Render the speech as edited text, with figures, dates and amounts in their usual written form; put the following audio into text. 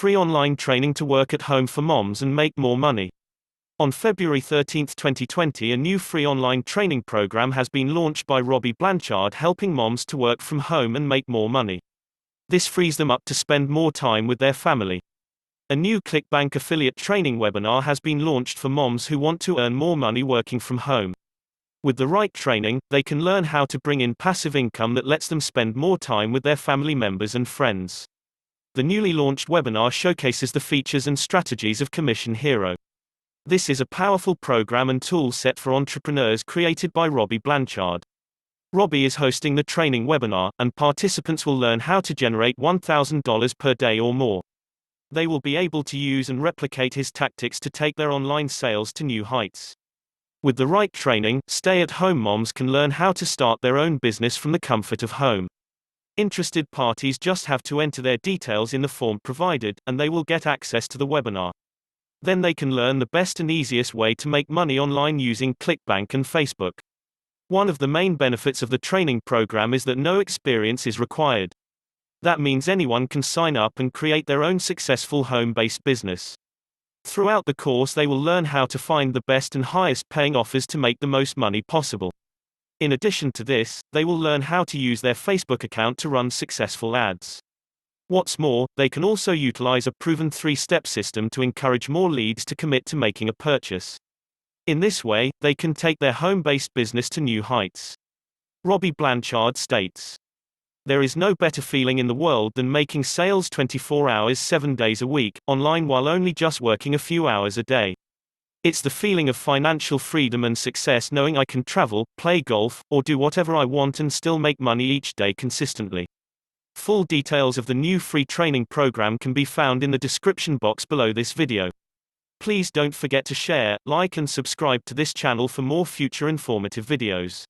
free online training to work at home for moms and make more money. On February 13, 2020, a new free online training program has been launched by Robby Blanchard, helping moms to work from home and make more money. This frees them up to spend more time with their family. A new ClickBank affiliate training webinar has been launched for moms who want to earn more money working from home. With the right training, they can learn how to bring in passive income that lets them spend more time with their family members and friends. The newly launched webinar showcases the features and strategies of Commission Hero. This is a powerful program and tool set for entrepreneurs created by Robby Blanchard. Robby is hosting the training webinar, and participants will learn how to generate $1,000 per day or more. They will be able to use and replicate his tactics to take their online sales to new heights. With the right training, stay-at-home moms can learn how to start their own business from the comfort of home. Interested parties just have to enter their details in the form provided, and they will get access to the webinar. Then they can learn the best and easiest way to make money online using ClickBank and Facebook. One of the main benefits of the training program is that no experience is required. That means anyone can sign up and create their own successful home-based business. Throughout the course, they will learn how to find the best and highest paying offers to make the most money possible. In addition to this, they will learn how to use their Facebook account to run successful ads. What's more, they can also utilize a proven 3-step system to encourage more leads to commit to making a purchase. In this way, they can take their home-based business to new heights. Robby Blanchard states, "There is no better feeling in the world than making sales 24 hours 7 days a week, online while only just working a few hours a day. It's the feeling of financial freedom and success knowing I can travel, play golf, or do whatever I want and still make money each day consistently." Full details of the new free training program can be found in the description box below this video. Please don't forget to share, like and subscribe to this channel for more future informative videos.